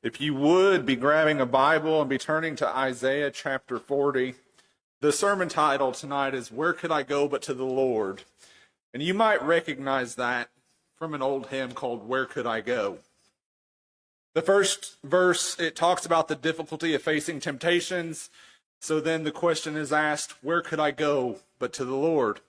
If you would be grabbing a Bible and be turning to Isaiah chapter 40, the sermon title tonight is Where Could I Go But to the Lord? And you might recognize that from an old hymn called Where Could I Go? The first verse, it talks about the difficulty of facing temptations. So then the question is asked, where could I go but to the Lord?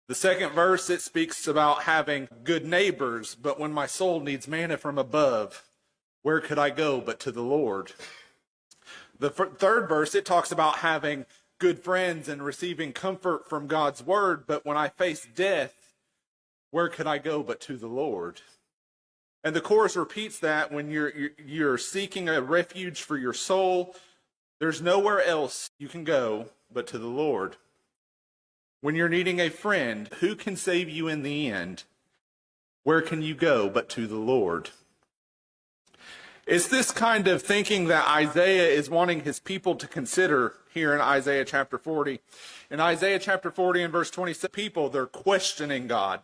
The second verse, it speaks about having good neighbors, but when my soul needs manna from above, where could I go but to the Lord? The third verse, it talks about having good friends and receiving comfort from God's word, but when I face death, where could I go but to the Lord? And the chorus repeats that when you're seeking a refuge for your soul, there's nowhere else you can go but to the Lord. When you're needing a friend, who can save you in the end? Where can you go but to the Lord? It's this kind of thinking that Isaiah is wanting his people to consider here in Isaiah chapter 40. In Isaiah chapter 40 and verse 26, people, they're questioning God.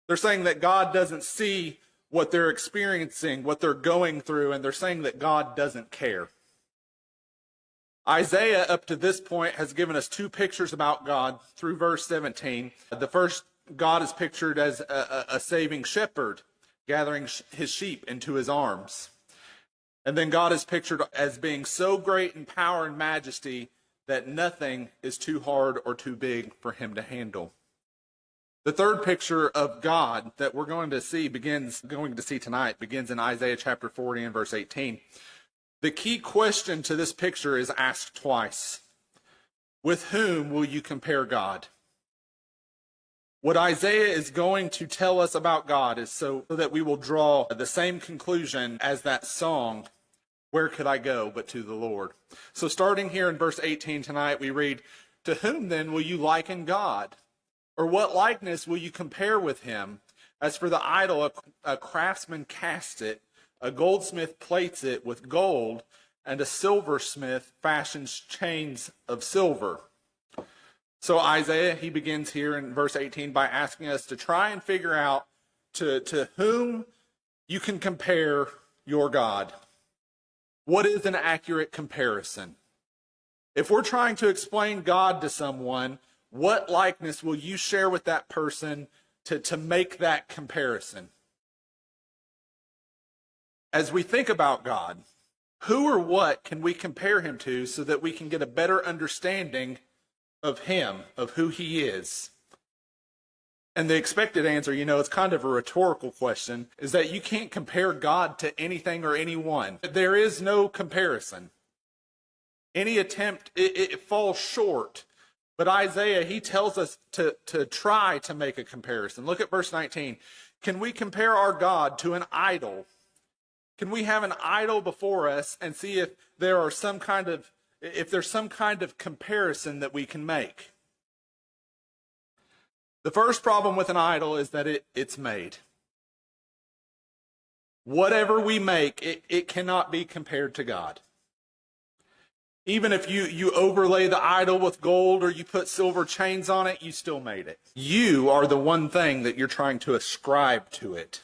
They're saying that God doesn't see what they're experiencing, what they're going through, and they're saying that God doesn't care. Isaiah, up to this point, has given us two pictures about God through verse 17. The first, God is pictured as a saving shepherd, gathering his sheep into his arms. And then God is pictured as being so great in power and majesty that nothing is too hard or too big for him to handle. The third picture of God that we're going to see tonight begins in Isaiah chapter 40 and verse 18. The key question to this picture is asked twice. With whom will you compare God? What Isaiah is going to tell us about God is so that we will draw the same conclusion as that song, Where Could I Go But to the Lord? So starting here in verse 18 tonight, we read, To whom then will you liken God? Or what likeness will you compare with him? As for the idol, a craftsman casts it, a goldsmith plates it with gold, and a silversmith fashions chains of silver. So Isaiah, he begins here in verse 18 by asking us to try and figure out to whom you can compare your God. What is an accurate comparison? If we're trying to explain God to someone, what likeness will you share with that person to make that comparison? As we think about God, who or what can we compare him to so that we can get a better understanding of him, of who he is? And the expected answer, it's kind of a rhetorical question, is that you can't compare God to anything or anyone. There is no comparison. Any attempt, it falls short. But Isaiah, he tells us to try to make a comparison. Look at verse 19. Can we compare our God to an idol? Can we have an idol before us and see if there's some kind of comparison that we can make? The first problem with an idol is that it's made. Whatever we make, it cannot be compared to God. Even if you overlay the idol with gold or you put silver chains on it, you still made it. You are the one thing that you're trying to ascribe to it.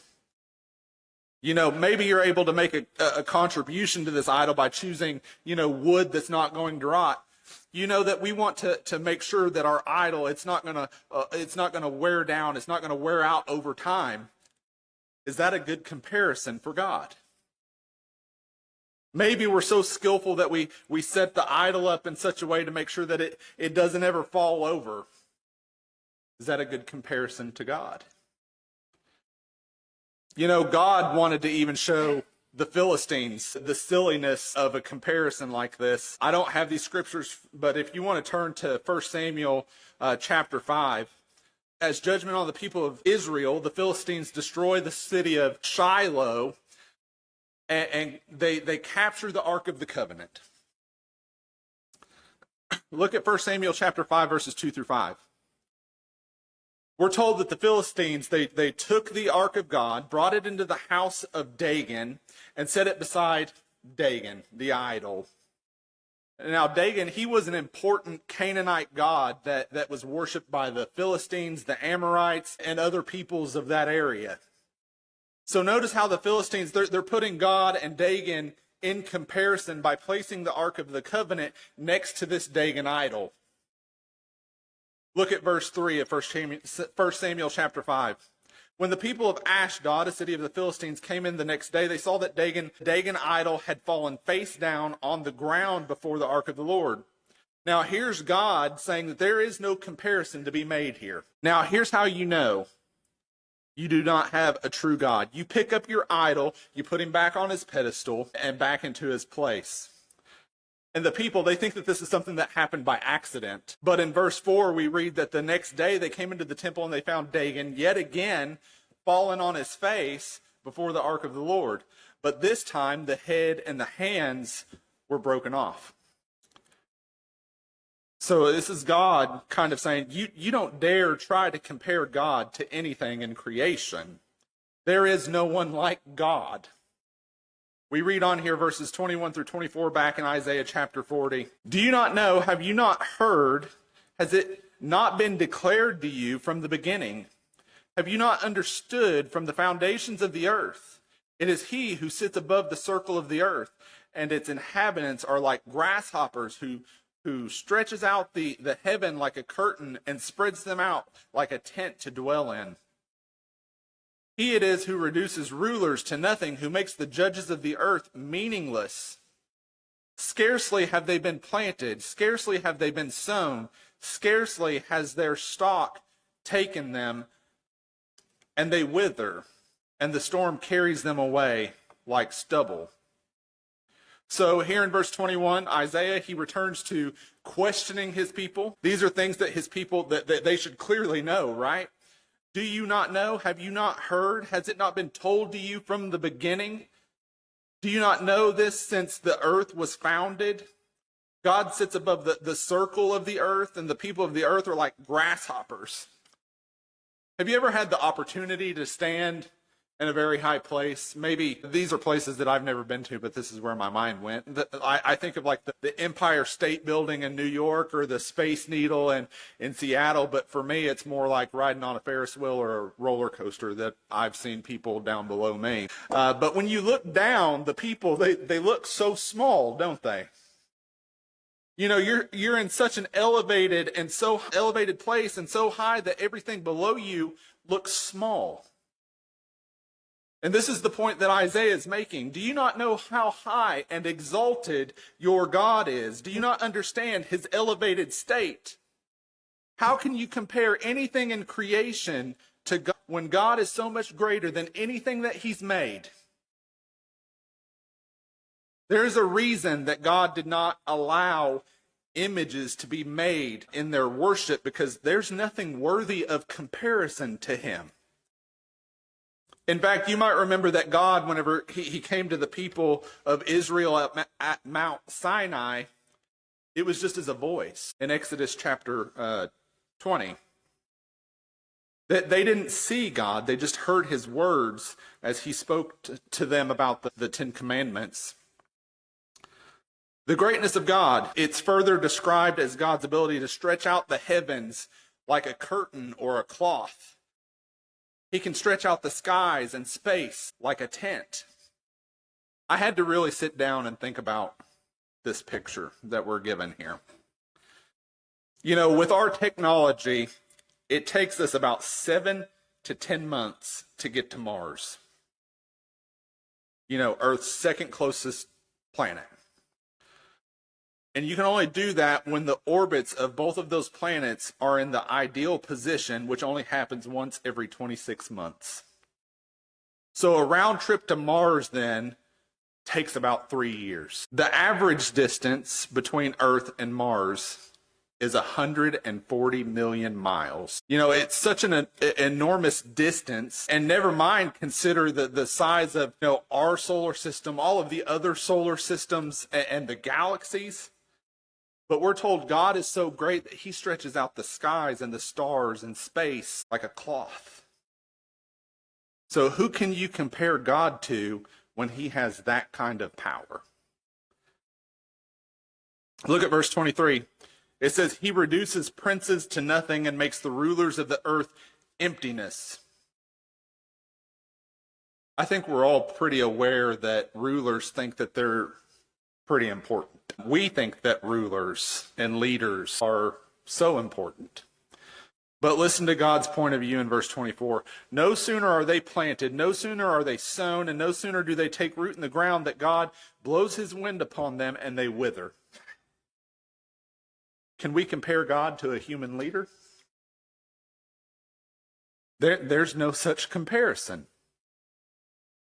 Maybe you're able to make a contribution to this idol by choosing, wood that's not going to rot. That we want to make sure that our idol, it's not gonna wear down, it's not gonna wear out over time. Is that a good comparison for God? Maybe we're so skillful that we set the idol up in such a way to make sure that it doesn't ever fall over. Is that a good comparison to God? God wanted to even show the Philistines the silliness of a comparison like this. I don't have these scriptures, but if you want to turn to 1 Samuel chapter 5, as judgment on the people of Israel, the Philistines destroy the city of Shiloh, and they capture the Ark of the Covenant. Look at 1 Samuel chapter 5, verses 2 through 5. We're told that the Philistines, they took the Ark of God, brought it into the house of Dagon, and set it beside Dagon, the idol. Now, Dagon, he was an important Canaanite god that was worshipped by the Philistines, the Amorites, and other peoples of that area. So notice how the Philistines, they're putting God and Dagon in comparison by placing the Ark of the Covenant next to this Dagon idol. Look at verse 3 of 1 Samuel chapter 5. When the people of Ashdod, a city of the Philistines, came in the next day, they saw that Dagon idol had fallen face down on the ground before the ark of the Lord. Now here's God saying that there is no comparison to be made here. Now here's how you know you do not have a true God. You pick up your idol, you put him back on his pedestal and back into his place. And the people, they think that this is something that happened by accident. But in verse 4, we read that the next day they came into the temple and they found Dagon yet again fallen on his face before the ark of the Lord. But this time the head and the hands were broken off. So this is God kind of saying, you don't dare try to compare God to anything in creation. There is no one like God. We read on here verses 21 through 24 back in Isaiah chapter 40. Do you not know? Have you not heard? Has it not been declared to you from the beginning? Have you not understood from the foundations of the earth? It is he who sits above the circle of the earth, and its inhabitants are like grasshoppers who stretches out the heaven like a curtain and spreads them out like a tent to dwell in. He it is who reduces rulers to nothing, who makes the judges of the earth meaningless. Scarcely have they been planted, scarcely have they been sown, scarcely has their stalk taken them, and they wither, and the storm carries them away like stubble. So here in verse 21, Isaiah, he returns to questioning his people. These are things that his people, that they should clearly know, right? Do you not know? Have you not heard? Has it not been told to you from the beginning? Do you not know this since the earth was founded? God sits above the circle of the earth, and the people of the earth are like grasshoppers. Have you ever had the opportunity to stand in a very high place? Maybe these are places that I've never been to, but this is where my mind went. I think of like the Empire State Building in New York or the Space Needle in Seattle, but for me, it's more like riding on a Ferris wheel or a roller coaster that I've seen people down below me. But when you look down, the people, they look so small, don't they? You know, you're in such an elevated place and so high that everything below you looks small. And this is the point that Isaiah is making. Do you not know how high and exalted your God is? Do you not understand his elevated state? How can you compare anything in creation to God when God is so much greater than anything that he's made? There's a reason that God did not allow images to be made in their worship, because there's nothing worthy of comparison to him. In fact, you might remember that God, whenever he came to the people of Israel at Mount Sinai, it was just as a voice in Exodus chapter 20. That they didn't see God, they just heard his words as he spoke to them about the Ten Commandments. The greatness of God, it's further described as God's ability to stretch out the heavens like a curtain or a cloth. He can stretch out the skies and space like a tent. I had to really sit down and think about this picture that we're given here. You know, with our technology, it takes us about 7 to 10 months to get to Mars. You know, Earth's second closest planet. And you can only do that when the orbits of both of those planets are in the ideal position, which only happens once every 26 months. So a round trip to Mars then takes about 3 years. The average distance between Earth and Mars is 140 million miles. You know, it's such an enormous distance, and never mind consider the size of, you know, our solar system, all of the other solar systems and the galaxies. But we're told God is so great that he stretches out the skies and the stars and space like a cloth. So who can you compare God to when he has that kind of power? Look at verse 23. It says, he reduces princes to nothing and makes the rulers of the earth emptiness. I think we're all pretty aware that rulers think that they're pretty important. We think that rulers and leaders are so important. But listen to God's point of view in verse 24. No sooner are they planted, no sooner are they sown, and no sooner do they take root in the ground that God blows his wind upon them and they wither. Can we compare God to a human leader? There's no such comparison.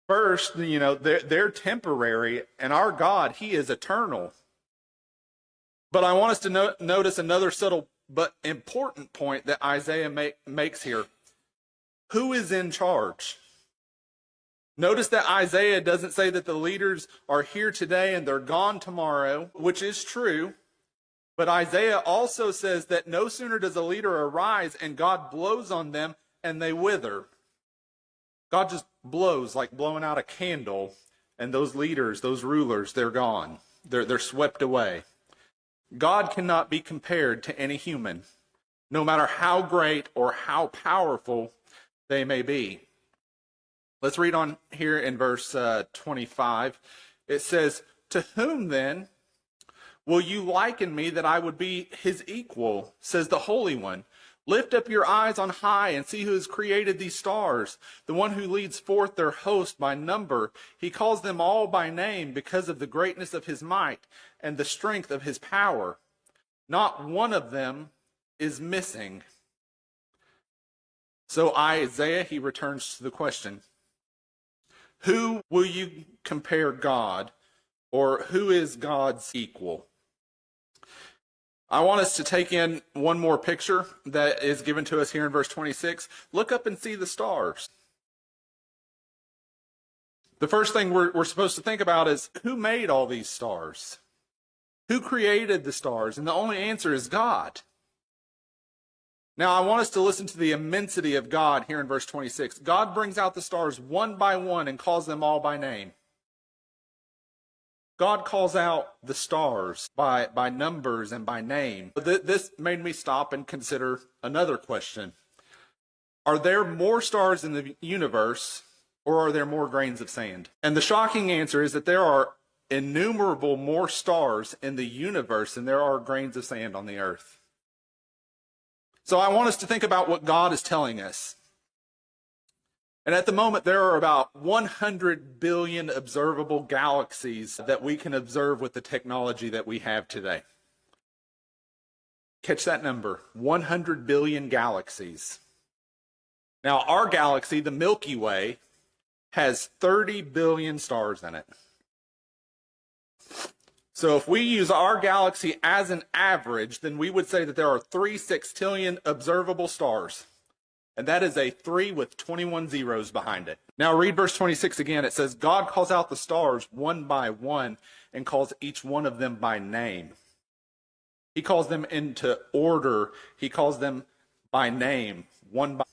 First, they're temporary, and our God, he is eternal. But I want us to notice another subtle but important point that Isaiah makes here. Who is in charge? Notice that Isaiah doesn't say that the leaders are here today and they're gone tomorrow, which is true. But Isaiah also says that no sooner does a leader arise and God blows on them and they wither. God just blows like blowing out a candle, and those leaders, those rulers, they're gone. They're swept away. God cannot be compared to any human, no matter how great or how powerful they may be. Let's read on here in verse 25. It says, "To whom then will you liken me that I would be his equal, says the Holy One? Lift up your eyes on high and see who has created these stars, the one who leads forth their host by number. He calls them all by name because of the greatness of his might and the strength of his power. Not one of them is missing." So Isaiah, he returns to the question, who will you compare God, or who is God's equal? I want us to take in one more picture that is given to us here in verse 26. Look up and see the stars. The first thing we're supposed to think about is, who made all these stars? Who created the stars? And the only answer is God. Now, I want us to listen to the immensity of God here in verse 26. God brings out the stars one by one and calls them all by name. God calls out the stars by numbers and by name. This made me stop and consider another question. Are there more stars in the universe, or are there more grains of sand? And the shocking answer is that there are innumerable more stars in the universe than there are grains of sand on the earth. So I want us to think about what God is telling us. And at the moment, there are about 100 billion observable galaxies that we can observe with the technology that we have today. Catch that number, 100 billion galaxies. Now, our galaxy, the Milky Way, has 30 billion stars in it. So if we use our galaxy as an average, then we would say that there are 3 sextillion observable stars. And that is a 3 with 21 zeros behind it. Now read verse 26 again. It says, God calls out the stars one by one and calls each one of them by name. He calls them into order. He calls them by name, one by.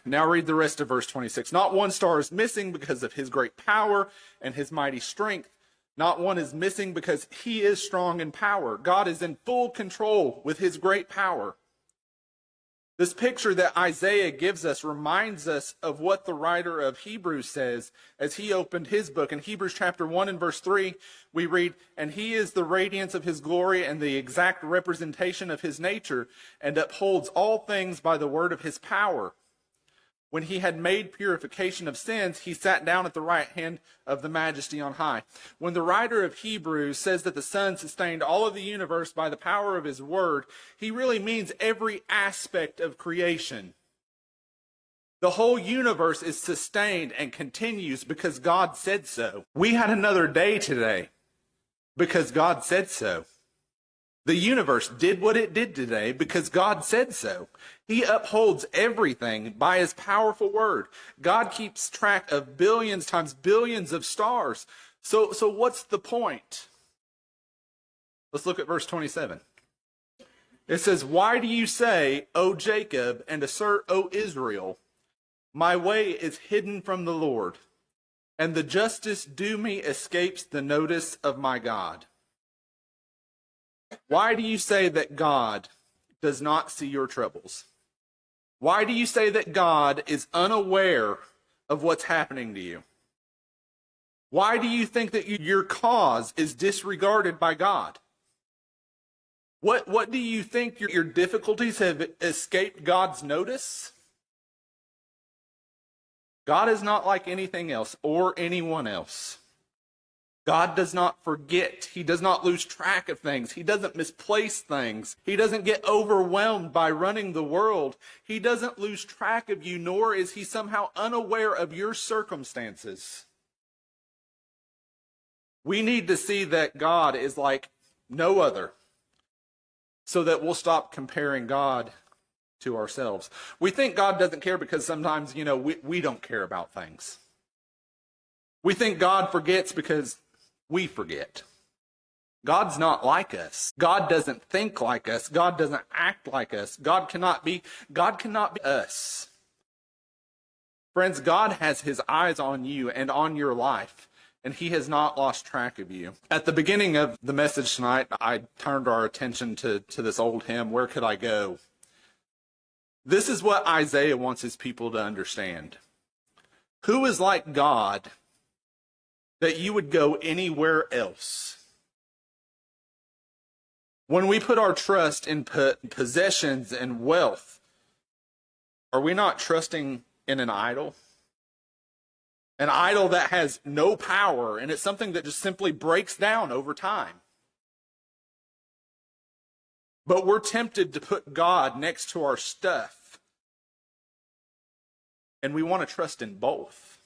Now read the rest of verse 26. Not one star is missing because of his great power and his mighty strength. Not one is missing because he is strong in power. God is in full control with his great power. This picture that Isaiah gives us reminds us of what the writer of Hebrews says as he opened his book. In Hebrews chapter 1 and verse 3, we read, "And he is the radiance of his glory and the exact representation of his nature, and upholds all things by the word of his power. When he had made purification of sins, he sat down at the right hand of the majesty on high." When the writer of Hebrews says that the Son sustained all of the universe by the power of his word, he really means every aspect of creation. The whole universe is sustained and continues because God said so. We had another day today because God said so. The universe did what it did today because God said so. He upholds everything by his powerful word. God keeps track of billions times billions of stars. So what's the point? Let's look at verse 27. It says, "Why do you say, O Jacob, and assert, O Israel, my way is hidden from the Lord, and the justice due me escapes the notice of my God?" Why do you say that God does not see your troubles? Why do you say that God is unaware of what's happening to you? Why do you think that your cause is disregarded by God? What do you think your difficulties have escaped God's notice? God is not like anything else or anyone else. God does not forget. He does not lose track of things. He doesn't misplace things. He doesn't get overwhelmed by running the world. He doesn't lose track of you, nor is he somehow unaware of your circumstances. We need to see that God is like no other, so that we'll stop comparing God to ourselves. We think God doesn't care because sometimes, we don't care about things. We think God forgets because we forget. God's not like us. God doesn't think like us. God doesn't act like us. God cannot be us. Friends, God has his eyes on you and on your life, and he has not lost track of you. At the beginning of the message tonight, I turned our attention to this old hymn, Where Could I Go? This is what Isaiah wants his people to understand. Who is like God that you would go anywhere else? When we put our trust in possessions and wealth, are we not trusting in an idol? An idol that has no power, and it's something that just simply breaks down over time. But we're tempted to put God next to our stuff, and we want to trust in both.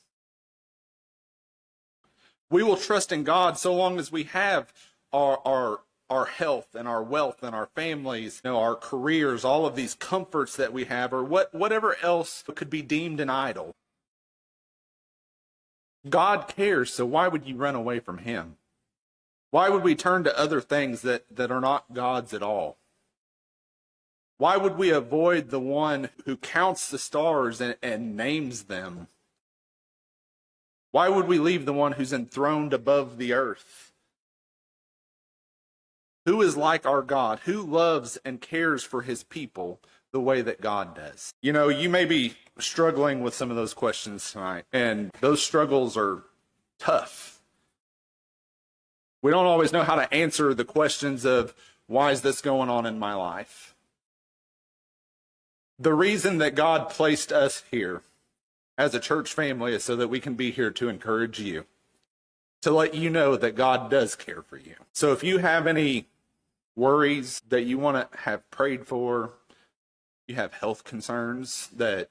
We will trust in God so long as we have our health and our wealth and our families, our careers, all of these comforts that we have, or whatever else could be deemed an idol. God cares, so why would you run away from him? Why would we turn to other things that are not God's at all? Why would we avoid the one who counts the stars and names them? Why would we leave the one who's enthroned above the earth? Who is like our God? Who loves and cares for his people the way that God does? You may be struggling with some of those questions tonight, and those struggles are tough. We don't always know how to answer the questions of, why is this going on in my life? The reason that God placed us here as a church family is so that we can be here to encourage you, to let you know that God does care for you. So if you have any worries that you want to have prayed for, you have health concerns that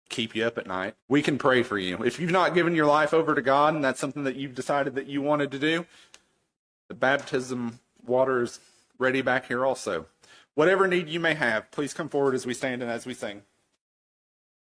keep you up at night, we can pray for you. If you've not given your life over to God and that's something that you've decided that you wanted to do, the baptism water is ready back here also. Whatever need you may have, please come forward as we stand and as we sing.